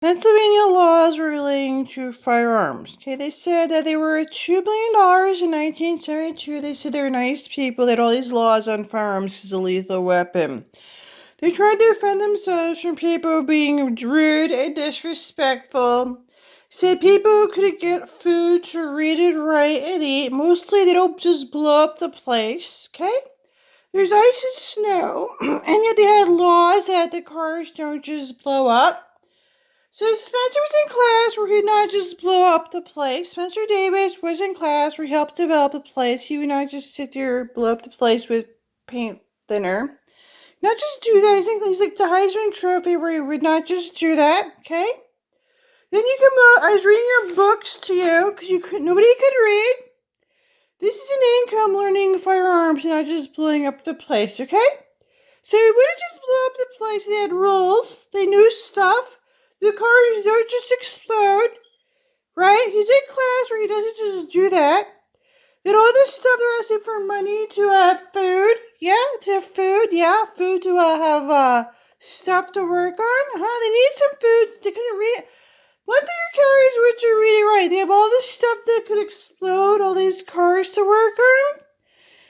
Pennsylvania laws relating to firearms. Okay, they said that they were $2 billion in 1972. They said they were nice people. They had all these laws on firearms as a lethal weapon. They tried to defend themselves from people being rude and disrespectful. Said people couldn't get food to read and write and eat. Mostly they don't just blow up the place, okay? There's ice and snow, and yet they had laws that the cars don't just blow up. So Spencer was in class where he'd not just blow up the place. Spencer Davis was in class where he helped develop the place. He would not just sit there and blow up the place with paint thinner. Not just do that. He's like the Heisman Trophy where he would not just do that, okay? Then you come up. I was reading your books to you because nobody could read. This is an income learning firearms and not just blowing up the place, okay? So he wouldn't just blow up the place. They had rules. They knew stuff. The cars don't just explode, right? He's in class where he doesn't just do that. Then all this stuff they're asking for money to have food. Yeah, to have food. Yeah, food to have stuff to work on. They need some food. They couldn't read. 100 calories, which are really right. They have all this stuff that could explode, all these cars to work on.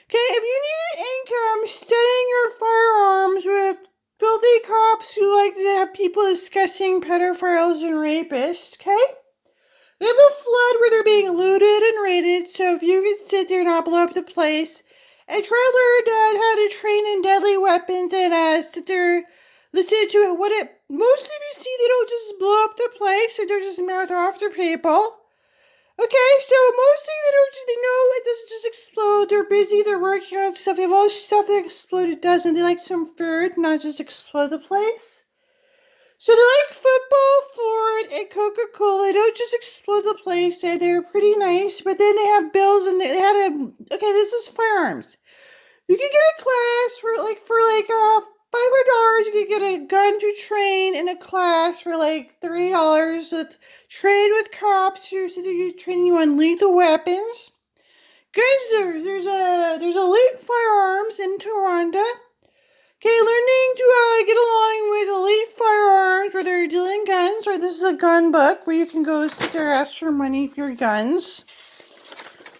Okay, if you need income studying your firearms with filthy cops who like to have people discussing pedophiles and rapists, okay? They have a flood where they're being looted and raided, so if you can sit there and not blow up the place and try to learn how to train in deadly weapons and sit there, listen to what it... Most of you see, they don't just blow up the place, and they're just mouth off to people. Okay, so mostly they know it doesn't just explode. They're busy, they're working on stuff. They have all this stuff that exploded doesn't. They like some food, not just explode the place. So they like football, Ford, and Coca-Cola. They don't just explode the place. They're pretty nice, but then they have bills and they had a... Okay, this is firearms. You can get a class for $500. You can get a gun to train in a class for like $3 with train with cops who are training you on lethal weapons. Guns, there's elite firearms in Toronto. Okay, learning to get along with elite firearms where they're dealing guns. Or this is a gun book where you can go sit there and ask for money for your guns.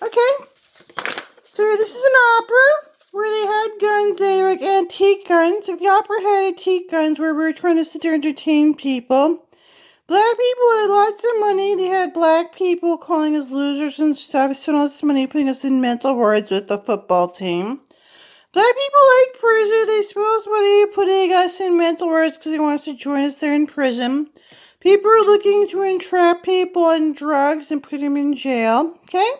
Okay, so this is an opera where they had guns, they were like antique guns. Like the opera had antique guns where we were trying to sit there and entertain people. Black people had lots of money. They had black people calling us losers and stuff. Spent lots of money putting us in mental wards with the football team. Black people like prison. They spent lots of money putting us in mental wards because they want us to join us there in prison. People are looking to entrap people on drugs and put them in jail. Okay?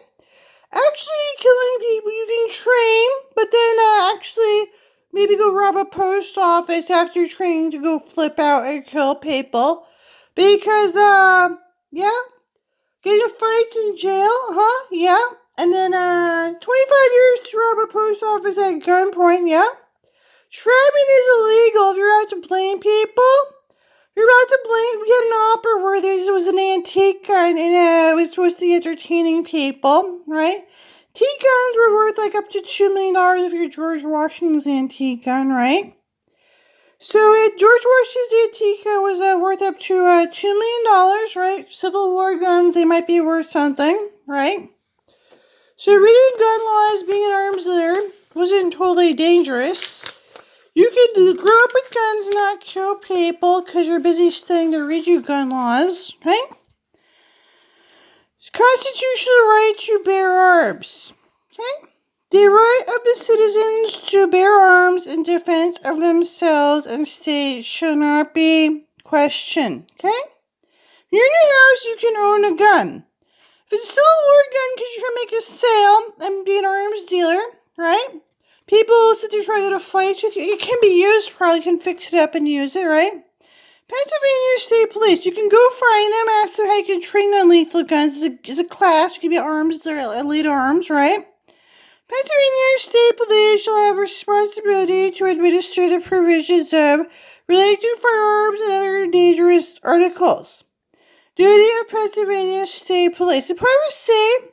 Actually, killing people you can train, but then actually maybe go rob a post office after you're training to go flip out and kill people. Because, yeah, getting fights in jail, yeah. And then, 25 years to rob a post office at gunpoint, yeah. Trapping is illegal if you're out to blame people. You're about to blame. We had an opera where there was an antique gun and it was supposed to be entertaining people, right? Antique guns were worth like up to $2 million if your George Washington's antique gun, right? So George Washington's antique gun was worth up to $2 million, right? Civil War guns, they might be worth something, right? So reading gun laws, being an arms dealer, wasn't totally dangerous. You could grow up with guns and not kill people because you're busy studying to read you gun laws, right? Constitutional right to bear arms, okay? The right of the citizens to bear arms in defense of themselves and state shall not be questioned, okay? If you're in your house, you can own a gun. If it's still a war gun because you're trying to make a sale and be an arms dealer, right? People sit there trying to fight with you. It can be used, probably can fix it up and use it, right? Pennsylvania State Police, you can go find them, ask them how you can train on lethal guns. It's a class, you can be arms, they're elite arms, right? Pennsylvania State Police shall have responsibility to administer the provisions of related to firearms and other dangerous articles. Duty of Pennsylvania State Police. The privacy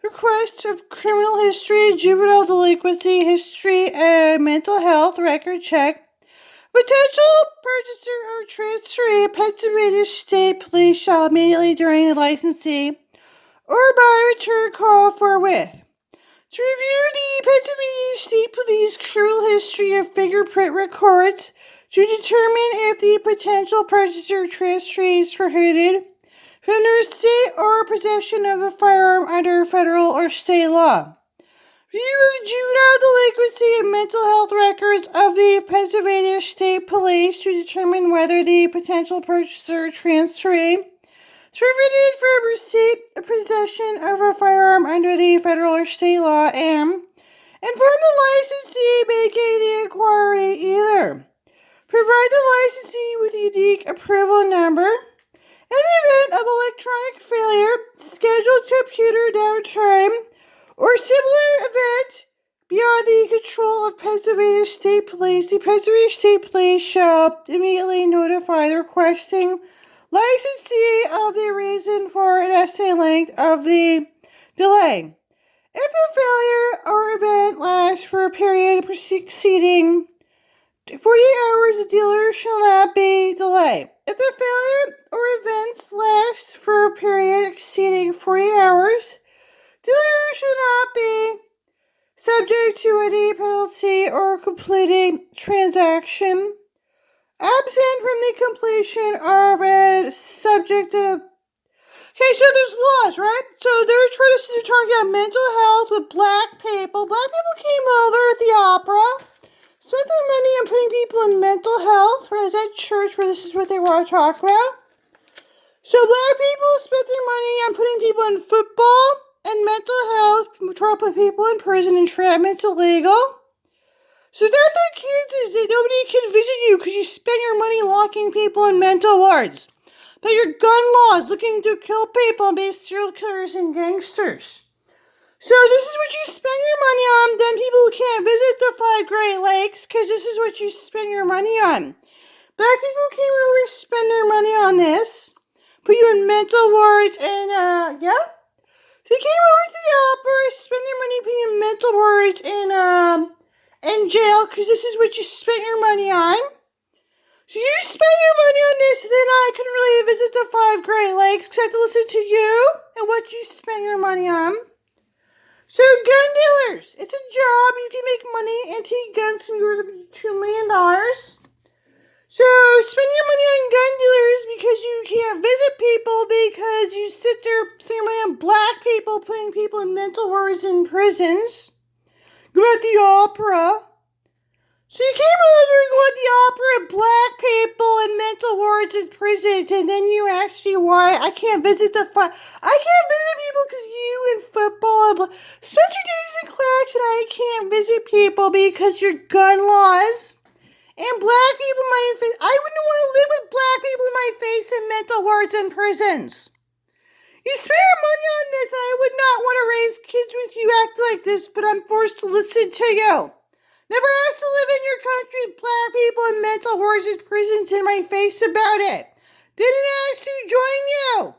request of criminal history, juvenile delinquency history, mental health record check, Potential purchaser or transferee, Pennsylvania State Police shall immediately during the licensee or buyer return call forthwith to review the Pennsylvania State Police criminal history and fingerprint records to determine if the potential purchaser or transferee is prohibited from the receipt or possession of a firearm under federal or state law. Review of juvenile delinquency and mental health records of the Pennsylvania State Police to determine whether the potential purchaser or transferee is prohibited from receipt or possession of a firearm under the federal or state law, and inform the licensee making the inquiry either. Provide the licensee with a unique approval number. In the event of electronic failure, scheduled computer downtime, or similar event beyond the control of Pennsylvania State Police, the Pennsylvania State Police shall immediately notify the requesting licensee of the reason for an estimated length of the delay. If the failure or event lasts for a period exceeding 48 hours, the dealer shall not be delayed. If the failure or events last for a period exceeding 48 hours, dealer shall not be subject to any penalty or completing transaction. Absent from the completion of a subject of... Okay, so there's laws, right? So they're talking about mental health with black people. Black people came over at the opera, spent their money on putting people in mental health, whereas at church where this is what they want to talk about. So black people spent their money on putting people in football and mental health, trying to put people in prison, entrapment's illegal. So that the kids is that nobody can visit you because you spend your money locking people in mental wards. That your gun laws looking to kill people and be serial killers and gangsters. So this is what you spend your money on, then people who can't visit the 5 Great Lakes because this is what you spend your money on. Black people came over to spend their money on this, put you in mental wards and, yeah. So they came over to the opera, spend their money putting you in mental wards in jail because this is what you spent your money on. So you spend your money on this, then I couldn't really visit the 5 Great Lakes because I have to listen to you and what you spend your money on. So gun dealers, it's a job. You can make money. Antique guns can be worth up to $2 million. So spend your money on gun dealers because you can't visit people because you sit there spending your money on black people, putting people in mental wards in prisons. Go at the opera. So you came over and go at the opera and black people in mental wards in prisons, and then you ask me why I can't visit I can't visit people because you in football spend your days in class and I can't visit people because your gun laws and black people in my face. I wouldn't want to live with black people in my face in mental wards in prisons. You spend your money on this, and I would not want to raise kids with you act like this, but I'm forced to listen to you. Never asked to live in your country with black people in mental wards and prisons in my face about it. Didn't ask to join you.